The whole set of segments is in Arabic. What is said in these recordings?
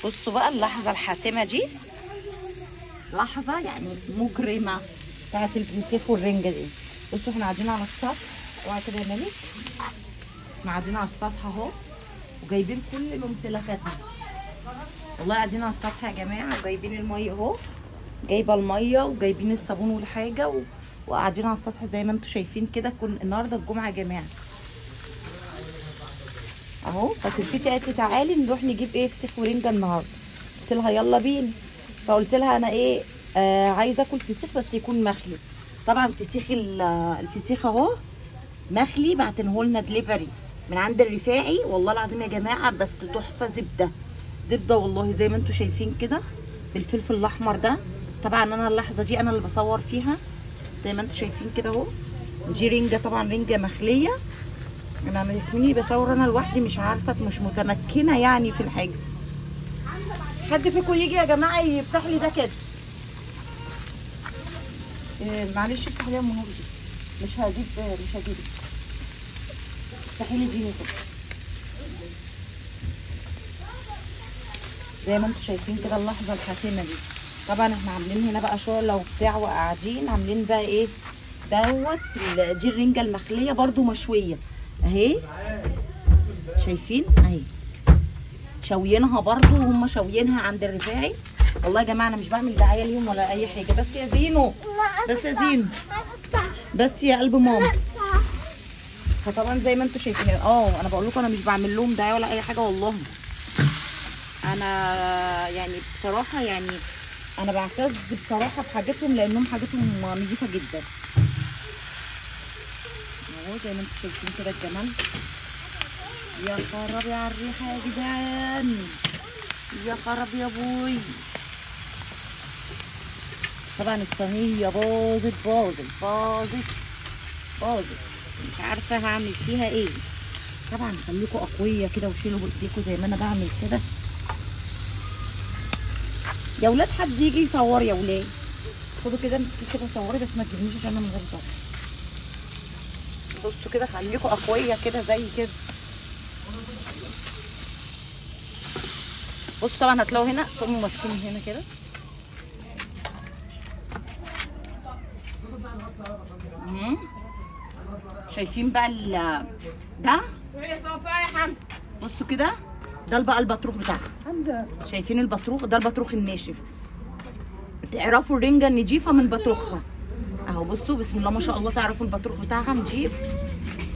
بصوا بقى اللحظه الحاسمه دي، لحظه يعني مجرمه بتاعت الفسيخ والرنجه دي. بصوا احنا قاعدين على السطح، اوعي كده يا ملك، احنا قاعدين على السطح اهو وجايبين كل ممتلكاتنا. والله قاعدين على السطح يا جماعه وجايبين الميه اهو، جايبه الميه وجايبين الصابون والحاجه وقاعدين على السطح زي ما انتم شايفين كده. النهارده الجمعه يا جماعه اهو. فسلفتي قالت لي تعالي نروح نجيب ايه فسيخ ورنجه النهارده، قلت لها يلا بينا. فقلت لها انا ايه عايزه اكل فسيخ بس يكون مخلي. طبعا الفسيخ اهو مخلي، بعتنهولنا دليفري من عند الرفاعي. والله العظيم يا جماعه بس تحفه، زبده والله زي ما انتم شايفين كده بالفلفل الاحمر ده. طبعا انا اللحظه دي انا اللي بصور فيها زي ما انتم شايفين كده اهو. دي رنجه، طبعا رنجه مخليه. انا مني بصور انا لوحدي، مش عارفه مش متمكنه يعني في الحاجه. حد فيكم يجي يا جماعه يفتح لي ده كده؟ معلش افتحي لي يا ام نور دي، مش هجيب افتحي لي دي كده زي ما انتم شايفين كده اللحظه الحاسمه دي. طبعا احنا عاملين هنا بقى شغله وبتاع وقاعدين عاملين بقى ايه دي الرنجه المخليه برده مشويه اهي، شايفين اهي شوينها برده وهم شوينها عند الرفاعي. والله يا جماعه انا مش بعمل دعايه ليهم ولا اي حاجه، بس يا زينو بس يا زينو بس يا قلب ماما. فطبعا زي ما انتم شايفين انا بقول لكم انا مش بعمل لهم دعايه ولا اي حاجه والله. انا يعني بصراحه يعني انا بعتز بصراحه بحاجتهم لانهم حاجتهم نظيفه جدا اهو زي ما انتم شايفين كده الجمال. يا خرابي على الريحه يا جدعان، يا خرابي يا ابوي. طبعا الصينيه باظت مش عارفه هعمل فيها ايه. طبعا خليكم اقوياء كده وشيلوا بايديكم زي ما انا بعمل كده. يا ولاد حد يجي يصور، يا ولاد خدوا كده كده صوري بس ما تجيبنيش عشان انا من غير صور. بصوا كده خليكم اقوياء كده زي كده. بصوا طبعا هتلاقوا هنا تقوموا ماسكين هنا كده شايفين بقى ده. بصوا كده ده بقى البطروخ بتاعها، شايفين البطروخ ده البطروخ الناشف. تعرفوا الرنجه النجيفه من بطروخها اهو. بصوا بسم الله ما شاء الله، تعرفوا البطروخ بتاعها نجيف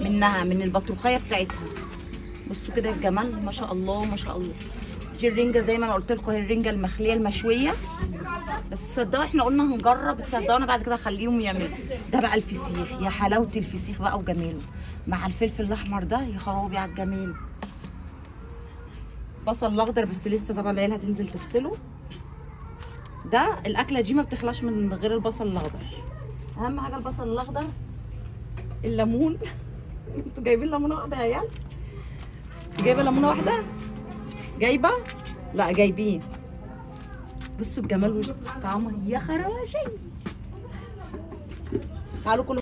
من البطروخيه بتاعتها. بصوا كده الجمال ما شاء الله ما شاء الله. دي الرنجه زي ما انا قلت لكم، هي الرنجه المخليه المشويه. بس تصدقوا احنا قلنا هنجرب، تصدقونا بعد كده خليهم يعملوا. ده بقى الفسيخ، يا حلاوه الفسيخ بقى وجماله مع الفلفل الاحمر ده، يا خرابي على الجمال. بصل الاخضر بس لسه طبعا العيال هتنزل تغسله. ده الاكله دي ما بتخلاش من غير البصل الاخضر. اهم حاجه البصل الاخضر، الليمون انتوا جايبين ليمونه واحده يا عيال؟ جايبه ليمونه واحده؟ جايبه؟ لا جايبين. بصوا الجمال وش طعمه، يا خراشي. تعالوا كلوا.